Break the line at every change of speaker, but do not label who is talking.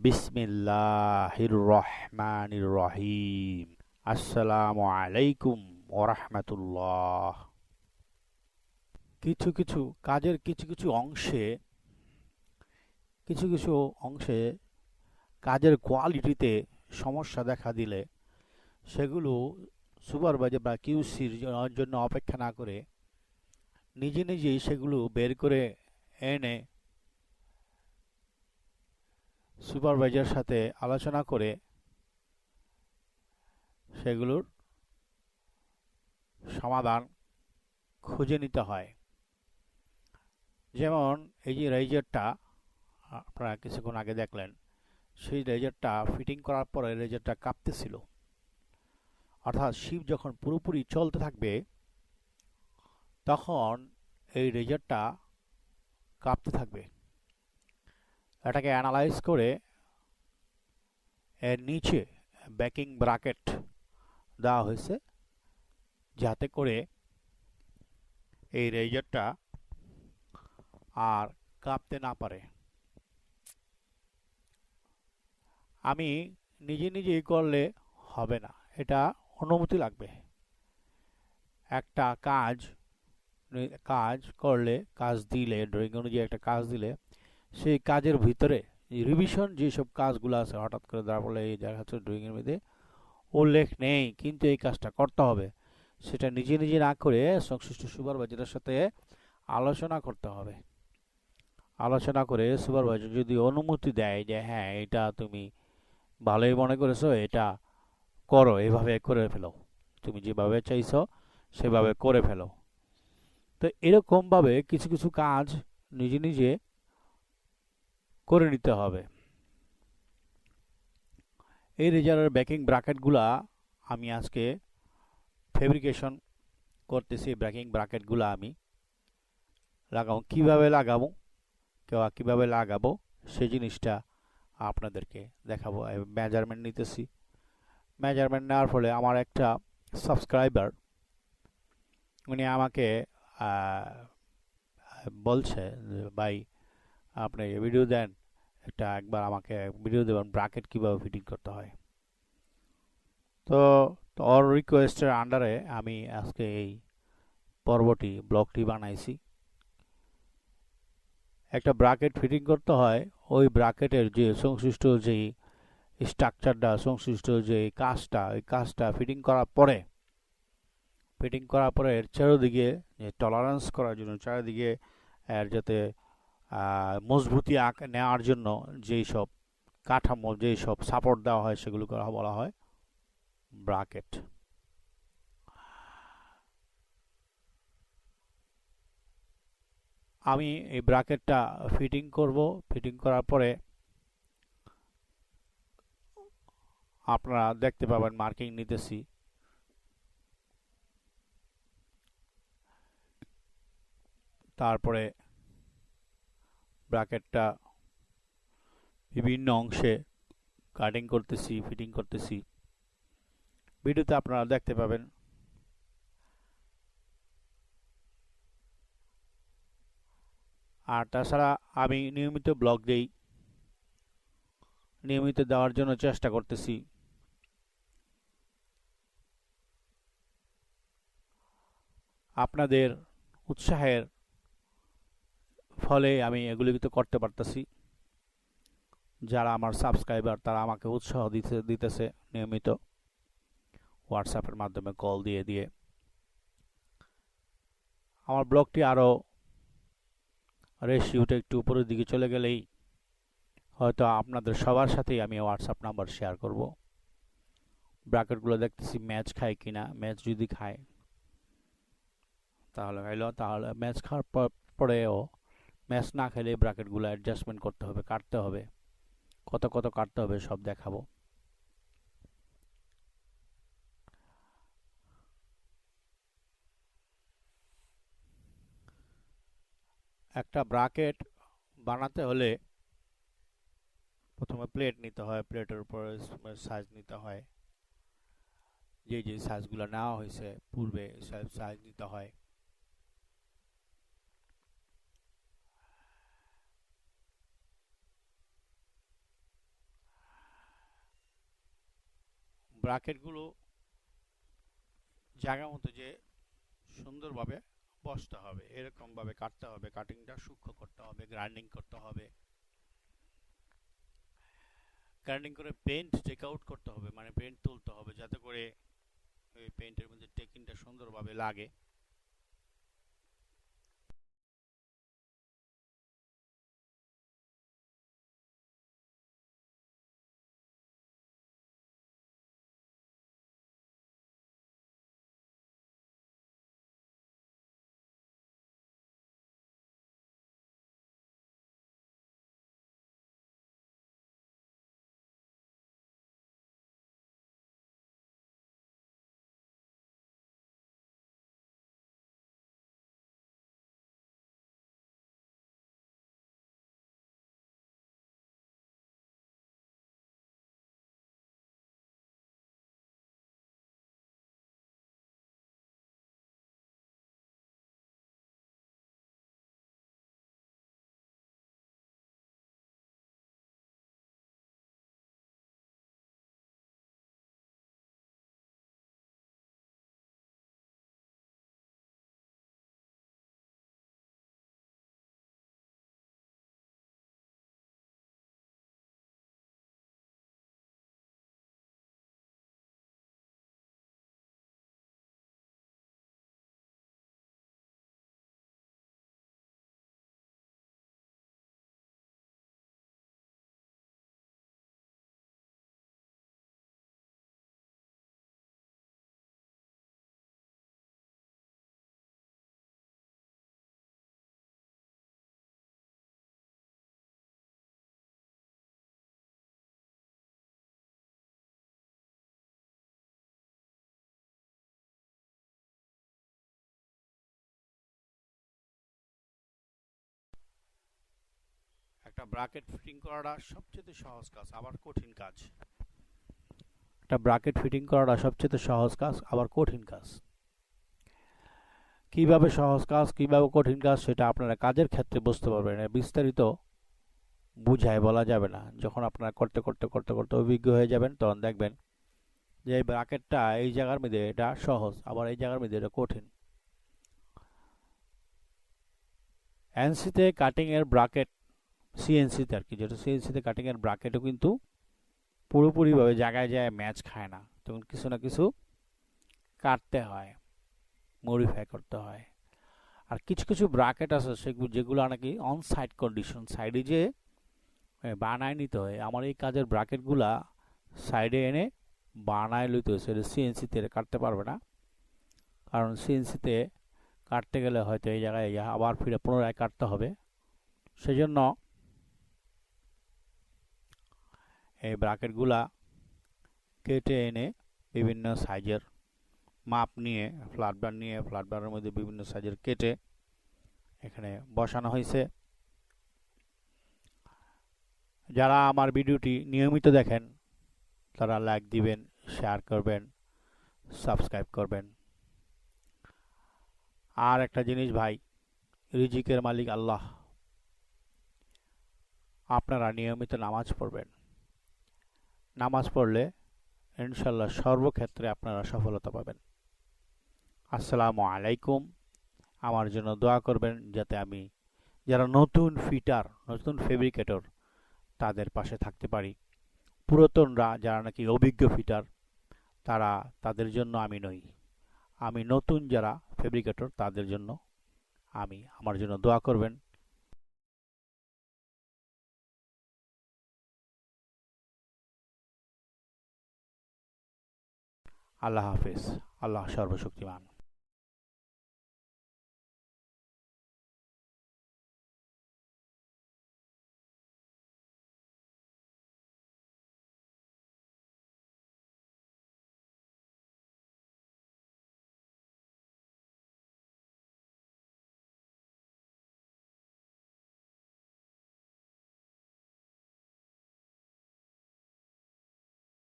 বিসমিল্লাহির রহমানির রহিম। আসসালামু আলাইকুম ওরহমতুল্লাহ। কিছু কিছু কাজের কিছু কিছু অংশে কাজের কোয়ালিটিতে সমস্যা দেখা দিলে সেগুলো সুপারভাইজার বা কিউসির জন্য অপেক্ষা না করে নিজে নিজেই সেগুলো বের করে এনে সুপারভাইজার সাথে আলোচনা করে সেগুলোর সমাধান খুঁজে নিতে হয়। যেমন এই যে রেজারটা আপনারা কিছুক্ষণ আগে দেখলেন, সেই রেজারটা ফিটিং করার পরে রেজারটা কাঁপতেছিল। অর্থাৎ শিপ যখন পুরোপুরি চলতে থাকবে তখন এই রেজারটা কাঁপতে থাকবে। এটাকে অ্যানালাইজ করে এর নিচে ব্যাকিং ব্রাকেট দেওয়া হয়েছে যাতে করে এই রেজারটা আর কাঁপতে না পারে। আমি নিজে নিজেই করলে হবে না, এটা অনুমতি লাগবে। একটা কাজ করলে, কাজ দিলে, ড্রয়িং অনুযায়ী একটা কাজ দিলে সেই কাজের ভিতরে রিভিশন যেসব কাজগুলো আছে হঠাৎ করে ধরা পড়লে এই দেখা যাচ্ছে ড্রয়িংয়ের মধ্যে উল্লেখ নেই কিন্তু এই কাজটা করতে হবে, সেটা নিজে নিজে না করে সংশ্লিষ্ট সুপারভাইজারের সাথে আলোচনা করতে হবে। আলোচনা করে সুপারভাইজার যদি অনুমতি দেয় যে হ্যাঁ এটা তুমি ভালোই মনে করেছো, এটা করো, এভাবে করে ফেলো, তুমি যেভাবে চাইছো সেভাবে করে ফেলো। তো এরকমভাবে কিছু কিছু কাজ নিজে নিজে করে নিতে হবে। এই রেজারের ব্যাকিং ব্রাকেটগুলা আমি আজকে ফেব্রিকেশন করতেছি। ব্যাকিং ব্রাকেটগুলো আমি লাগাবো, কিভাবে লাগাবো সেই জিনিসটা আপনাদেরকে দেখাবো। মেজারমেন্ট নিতেছি। মেজারমেন্ট নেওয়ার ফলে আমার একটা সাবস্ক্রাইবার উনি আমাকে বলছে যে ভাই আপনি ভিডিও দেন, একবার আমাকে ভিডিও দেবেন ব্রাকেট কীভাবে ফিটিং করতে হয়। তো ওর রিকোয়েস্টের আন্ডারে আমি আজকে এই ব্লগটি বানাইছি। একটা ব্রাকেট ফিটিং করতে হয়, ওই ব্রাকেটের যে সংশ্লিষ্ট যেই স্ট্রাকচারটা, সংশ্লিষ্ট যে কাজটা, ওই কাজটা ফিটিং করার পরে এর চারিদিকে টলারেন্স করার জন্য, চারিদিকে এর যাতে মজবুতি নেওয়ার জন্য যেই সব কাঠামো, যেই সব সাপোর্ট দেওয়া হয় সেগুলোকে বলা হয় ব্রাকেট। আমি এই ব্রাকেটটা ফিটিং করব। ফিটিং করার পরে আপনারা দেখতে পাবেন মার্কিং নিতেছি। তারপরে ব্রাকেটটা বিভিন্ন অংশে কাটিং করতেছি, ফিটিং করতেছি। ভিডিওতে আপনারা দেখতে পাবেন। আর তাছাড়া আমি নিয়মিত ব্লগ দেই, নিয়মিত দেওয়ার জন্য চেষ্টা করতেছি। আপনাদের উৎসাহের ফলে আমি এগুলি তো করতে পারতেছি। যারা আমার সাবস্ক্রাইবার তারা আমাকে উৎসাহ দিতেছে নিয়মিত হোয়াটসঅ্যাপের মাধ্যমে কল দিয়ে দিয়ে। আমার ব্লগটি আরও রেশিওটা একটু উপরের দিকে চলে গেলেই হয়তো আপনাদের সবার সাথেই আমি হোয়াটসঅ্যাপ নাম্বার শেয়ার করব। ব্র্যাকেটগুলো দেখতেছি ম্যাচ খায় কিনা। ম্যাচ যদি খায় তাহলে ম্যাচ খাওয়ার পরেও ম্যাচ না খেলে ব্র্যাকেটগুলো অ্যাডজাস্টমেন্ট করতে হবে, কাটতে হবে, কত কত কাটতে হবে সব দেখাবো। একটা ব্র্যাকেট বানাতে হলে প্রথমে প্লেট নিতে হয়, প্লেটের উপর সাইজ নিতে হয়, যে সাইজগুলো নেওয়া হয়েছে পূর্বে সাইজ নিতে হয়। ব্রাকেটগুলো জায়গা মতো যে সুন্দরভাবে বসতে হবে, এরকমভাবে কাটতে হবে, কাটিংটা সূক্ষ্ম করতে হবে, গ্রাইন্ডিং করতে হবে। গ্রাইন্ডিং করে পেইন্ট টেক আউট করতে হবে, মানে পেইন্ট তুলতে হবে যাতে করে ওই পেইন্টের মধ্যে টেকিংটা সুন্দরভাবে লাগে। একটা ব্রাকেট ফিটিং করাটা সবচেয়ে সহজ কাজ আবার কঠিন কাজ। একটা ব্রাকেট ফিটিং করাটা সবচেয়ে সহজ কাজ আবার কঠিন কাজ। কিভাবে সহজ কাজ কিভাবে কঠিন কাজ সেটা আপনারা কাজের ক্ষেত্রে বুঝতে পারবেন, বিস্তারিত বুঝায় বলা যাবে না। যখন আপনারা করতে করতে করতে করতে অভিজ্ঞ হয়ে যাবেন তখন দেখবেন যে এই ব্রাকেটটা এই জায়গার মধ্যে এটা সহজ, আবার এই জায়গার মধ্যে এটা কঠিন। এনসিতে কাটিং এর ব্রাকেট, সিএনসিতে আর কি, যেটা সিএনসিতে কাটিং এর ব্রাকেটও কিন্তু পুরোপুরিভাবে জায়গায় যায় ম্যাচ খায় না, তখন কিছু না কিছু কাটতে হয়, মডিফাই করতে হয়। আর কিছু কিছু ব্রাকেট আছে সেগুলো যেগুলো নাকি অন সাইড কন্ডিশন, সাইডে যে বানায় নিতে হয়। আমার এই কাজের ব্রাকেটগুলা সাইডে এনে বানায় লইতে হয়েছে, এটা সিএনসিতে কাটতে পারবে না, কারণ সিএনসিতে কাটতে গেলে হয়তো এই জায়গায় আবার ফিরে পুনরায় কাটতে হবে। সেজন্য এই ব্রাকেটগুলা কেটে এনে বিভিন্ন সাইজের মাপ নিয়ে ফ্ল্যাট বার নিয়ে ফ্ল্যাট বারের মধ্যে বিভিন্ন সাইজের কেটে এখানে বসানো হয়েছে। যারা আমার ভিডিওটি নিয়মিত দেখেন তারা লাইক দিবেন, শেয়ার করবেন, সাবস্ক্রাইব করবেন। আর একটা জিনিস ভাই, রিজিকের মালিক আল্লাহ, আপনারা নিয়মিত নামাজ পড়বেন। নামাজ পড়লে ইনশাল্লাহ সর্বক্ষেত্রে আপনারা সফলতা পাবেন। আসসালামু আলাইকুম। আমার জন্য দোয়া করবেন যাতে আমি যারা নতুন ফিটার, নতুন ফেব্রিকেটর তাদের পাশে থাকতে পারি। পুরাতনরা যারা নাকি অভিজ্ঞ ফিটার তাদের জন্য আমি নই, আমি নতুন যারা ফেব্রিকেটর তাদের জন্য আমার জন্য দোয়া করবেন। আল্লাহ হাফেজ। আল্লাহ সর্বশক্তিমান।